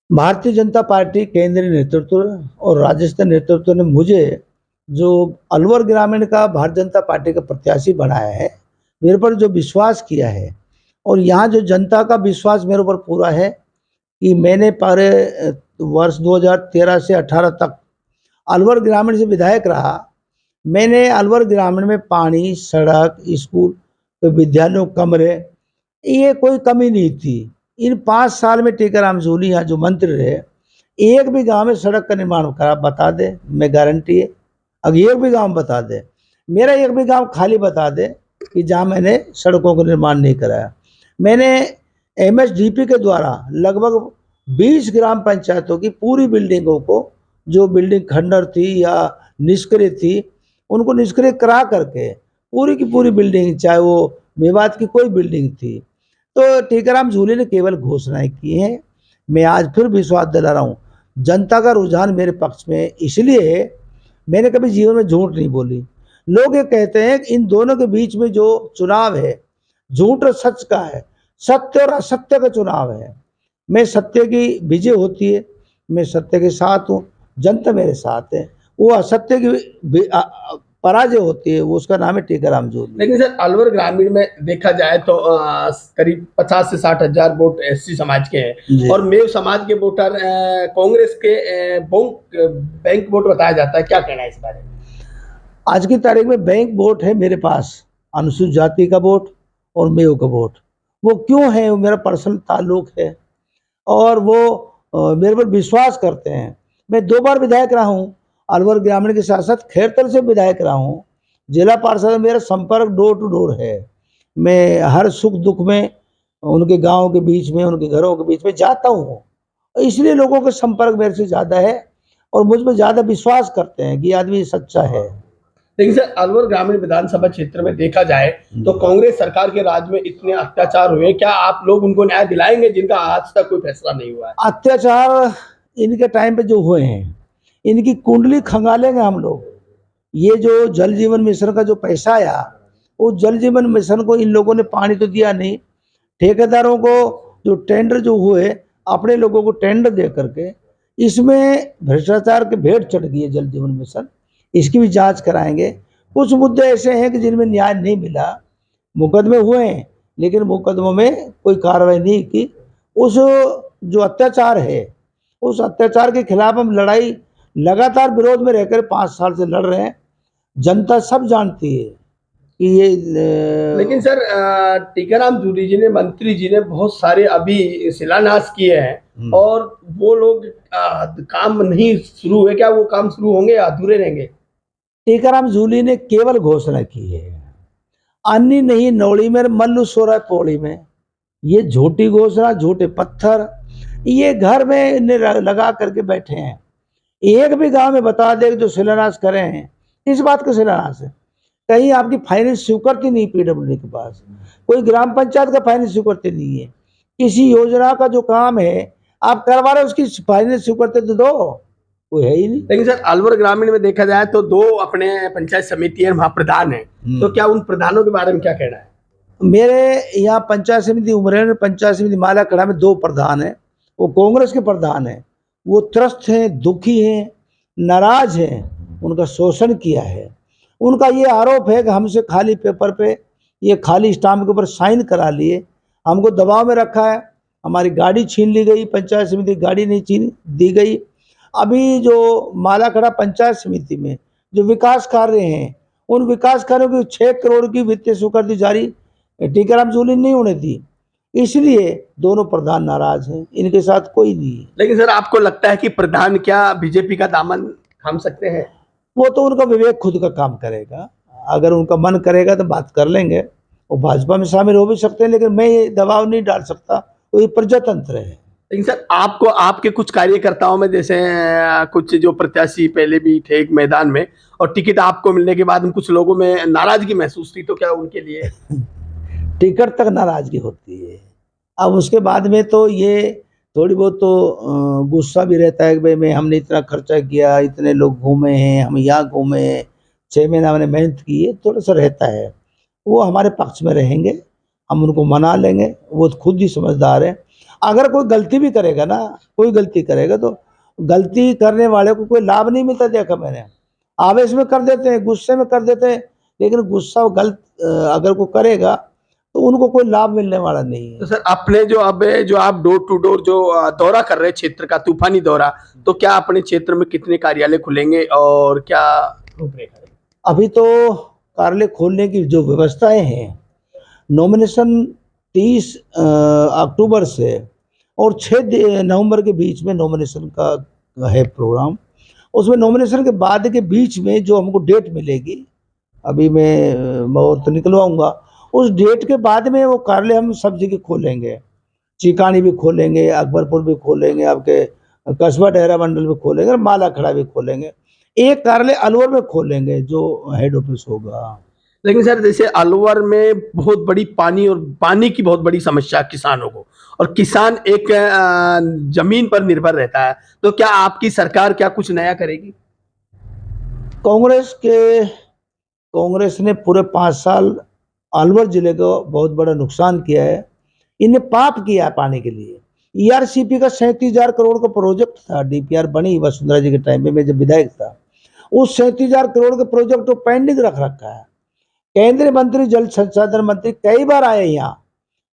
Bharatiya Janata party केंद्रीय नेतृत्व और राज्य नेतृत्व ने मुझे जो अलवर ग्रामीण का भारतीय जनता पार्टी का प्रत्याशी बनाया है, मेरे पर जो विश्वास किया है और यहाँ जो जनता का विश्वास मेरे ऊपर पूरा है कि मैंने पूरे वर्ष 2013 से 18 तक अलवर ग्रामीण से विधायक रहा। मैंने अलवर ग्रामीण में पानी, सड़क, स्कूल, तो विद्यालयों, कमरे, ये कोई कमी नहीं थी। इन 5 साल में टीकाराम जूली यहाँ जो मंत्री रहे, एक भी गांव में सड़क का निर्माण करा बता दे, मैं गारंटी है। अगर एक भी गांव बता दे, मेरा एक भी गांव खाली बता दे कि जहाँ मैंने सड़कों का निर्माण नहीं कराया। मैंने एमएसडीपी के द्वारा लगभग 20 ग्राम पंचायतों की पूरी बिल्डिंगों को, जो बिल्डिंग खंडर थी या निष्क्रिय थी, उनको निष्क्रिय करा करके पूरी की पूरी बिल्डिंग, चाहे वो मेवात की कोई बिल्डिंग थी, तो टीकाराम जूली ने केवल घोषणाएं की हैं। मैं आज फिर विश्वास दिला रहा हूँ, जनता का रुझान मेरे पक्ष में है, इसलिए मैंने कभी जीवन में झूठ नहीं बोली। लोग ये कहते हैं कि इन दोनों के बीच में जो चुनाव है, झूठ और सच का है, सत्य और असत्य का चुनाव है। मैं सत्य की विजय होती है, मैं सत्य के साथ हूँ, जनता मेरे साथ है। वो असत्य की पराजय होती है, वो उसका नाम है टीकाराम जूली। लेकिन सर अलवर ग्रामीण में देखा जाए तो करीब 50 से 60 हजार वोट एससी समाज के हैं और मेव समाज के वोटर कांग्रेस के बैंक वोट बताया जाता है, क्या कहना है इस बारे में? आज की तारीख में बैंक वोट है मेरे पास, अनुसूचित जाति का वोट और मेव का वोट। वो क्यों है? वो मेरा पर्सनल ताल्लुक है और वो मेरे पर विश्वास करते हैं। मैं 2 बार विधायक रहा हूँ, अलवर ग्रामीण के साथ साथ खैरतल से विधायक रहा हूँ। जिला पार्षद में मेरा संपर्क डोर टू डोर है। मैं हर सुख दुख में उनके गाँव के बीच में, उनके घरों के बीच में जाता हूँ, इसलिए लोगों का संपर्क मेरे से ज़्यादा है और मुझ पर ज़्यादा विश्वास करते हैं कि ये आदमी सच्चा है। लेकिन सर अलवर ग्रामीण विधानसभा क्षेत्र में देखा जाए तो कांग्रेस सरकार के राज में इतने अत्याचार हुए, क्या आप लोग उनको न्याय दिलाएंगे जिनका आज तक कोई फैसला नहीं हुआ है? अत्याचार इनके टाइम पे जो हुए हैं, इनकी कुंडली खंगालेंगे हम लोग। ये जो जल जीवन मिशन का जो पैसा आया, वो जल जीवन मिशन को इन लोगों ने पानी तो दिया नहीं। ठेकेदारों को जो टेंडर जो हुए, अपने लोगों को टेंडर दे करके इसमें भ्रष्टाचार के भेंट चढ़ गई है जल जीवन मिशन। इसकी भी जांच कराएंगे। कुछ मुद्दे ऐसे हैं कि जिनमें न्याय नहीं मिला, मुकदमे हुए हैं लेकिन मुकदमों में कोई कार्रवाई नहीं की। उस जो अत्याचार है, उस अत्याचार के खिलाफ हम लड़ाई लगातार विरोध में रहकर 5 साल से लड़ रहे हैं। जनता सब जानती है कि ये लेकिन सर टीकाराम जूली जी ने, मंत्री जी ने बहुत सारे अभी शिलान्यास किए हैं और वो लोग काम नहीं शुरू हुए, क्या वो काम शुरू होंगे या अधूरे रहेंगे? टीकाराम जूली ने केवल घोषणा की है, अन्नी नहीं नौड़ी में मल्लू सो रहा है पौड़ी में। ये झूठी घोषणा, झूठे पत्थर ये घर में लगा करके बैठे हैं। एक भी गांव में बता दे जो शिलान्यास करे हैं, इस बात का शिलान्यास है। कहीं आपकी फाइनेंस स्वीकृति नहीं, पीडब्ल्यूडी के पास कोई ग्राम पंचायत का फाइनेंस स्वीकृति नहीं है। किसी योजना का जो काम है आप करवा रहे, उसकी फाइनेंस स्वीकृति तो दो, कोई है ही नहीं। लेकिन सर अलवर ग्रामीण में देखा जाए तो 2 अपने पंचायत समिति है, वहाँ प्रधान है, तो क्या उन प्रधानों के बारे में क्या कहना है? मेरे यहाँ पंचायत समिति उमरेन, पंचायत समिति मालाकड़ा में 2 प्रधान हैं। वो कांग्रेस के प्रधान हैं। वो त्रस्त हैं, दुखी हैं, नाराज हैं, उनका शोषण किया है। उनका ये आरोप है कि हमसे खाली पेपर पे, ये खाली स्टाम्प के ऊपर साइन करा लिए, हमको दबाव में रखा है, हमारी गाड़ी छीन ली गई, पंचायत समिति गाड़ी नहीं छीन दी गई। अभी जो मालाकड़ा पंचायत समिति में जो विकास कार्य हैं, उन विकास कार्यों की 6 करोड़ की वित्तीय स्वीकृति जारी टीकाराम जूली नहीं होने दी, इसलिए दोनों प्रधान नाराज हैं, इनके साथ कोई नहीं है। लेकिन सर आपको लगता है कि प्रधान क्या बीजेपी का दामन थाम सकते हैं? वो तो उनका विवेक खुद का काम करेगा। अगर उनका मन करेगा तो बात कर लेंगे, वो भाजपा में शामिल हो भी सकते हैं, लेकिन मैं ये दबाव नहीं डाल सकता, वो ये प्रजातंत्र है। लेकिन सर आपको, आपके कुछ कार्यकर्ताओं में जैसे कुछ जो प्रत्याशी पहले भी थे एक मैदान में और टिकट आपको मिलने के बाद कुछ लोगों में नाराजगी महसूस थी, तो क्या उनके लिए? टिकट तक नाराजगी होती है, अब उसके बाद में तो ये थोड़ी बहुत तो गुस्सा भी रहता है कि भाई हमने इतना खर्चा किया, इतने लोग घूमे हैं, हम यहाँ घूमे हैं, 6 महीना हमने मेहनत की है, थोड़ा सा रहता है। वो हमारे पक्ष में रहेंगे, हम उनको मना लेंगे, वो खुद ही समझदार है। अगर कोई गलती भी करेगा ना, कोई गलती करेगा तो गलती करने वाले को कोई लाभ नहीं मिलता, देखा मैंने। आवेश में कर देते हैं, गुस्से में कर देते हैं, लेकिन गुस्सा गलत अगर कोई करेगा तो उनको कोई लाभ मिलने वाला नहीं है। तो सर अपने जो आप डोर टू डोर जो दौरा कर रहे हैं क्षेत्र का, तूफानी दौरा, तो क्या अपने क्षेत्र में कितने कार्यालय खुलेंगे और क्या रूपरेखा है? अभी तो कार्यालय खोलने की जो व्यवस्थाएं हैं, नॉमिनेशन 30 अक्टूबर से और 6 नवंबर के बीच में नॉमिनेशन का है प्रोग्राम। उसमें नॉमिनेशन के बाद के बीच में जो हमको डेट मिलेगी, अभी मैं मुहूर्त निकलवाऊंगा, उस डेट के बाद में वो कार्यालय हम सब जगह खोलेंगे। चिकानी भी खोलेंगे, अकबरपुर भी खोलेंगे, आपके कस्बा डेरा मंडल भी खोलेंगे और माला खड़ा भी खोलेंगे। एक कार्यालय अलवर में खोलेंगे जो हेड ऑफिस होगा। लेकिन सर जैसे अलवर में बहुत बड़ी पानी की बहुत बड़ी समस्या किसानों को, और किसान एक जमीन पर निर्भर रहता है, तो क्या आपकी सरकार क्या कुछ नया करेगी? कांग्रेस ने पूरे 5 साल अलवर जिले को बहुत बड़ा नुकसान किया है। इन्हें पाप किया है पानी के लिए। ईआरसीपी का 37,000 करोड़ का प्रोजेक्ट था, डीपीआर बनी वसुंधरा जी के टाइम में, मैं जब विधायक था। उस 37,000 करोड़ के प्रोजेक्ट को पेंडिंग रख रखा है। केंद्रीय मंत्री, जल संसाधन मंत्री कई बार आए यहाँ,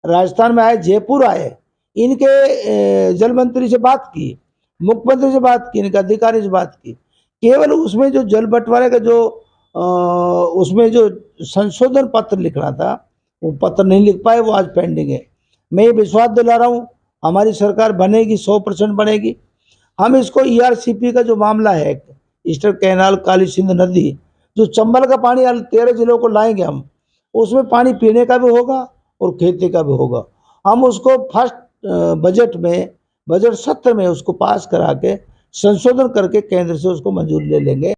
राजस्थान में आए, जयपुर आए, इनके जल मंत्री से बात की, मुख्यमंत्री से बात की, इनके अधिकारी से बात की। केवल उसमें जो जल बंटवारे का जो उसमें जो संशोधन पत्र लिखना था, वो पत्र नहीं लिख पाए, वो आज पेंडिंग है। मैं ये विश्वास दिला रहा हूँ हमारी सरकार बनेगी, 100% बनेगी। हम इसको ईआरसीपी का जो मामला है, ईस्टर्न कैनाल, काली सिंध नदी, जो चंबल का पानी 13 जिलों को लाएंगे हम, उसमें पानी पीने का भी होगा और खेती का भी होगा। हम उसको फर्स्ट बजट सत्र में उसको पास करा के संशोधन करके केंद्र से उसको मंजूरी ले लेंगे।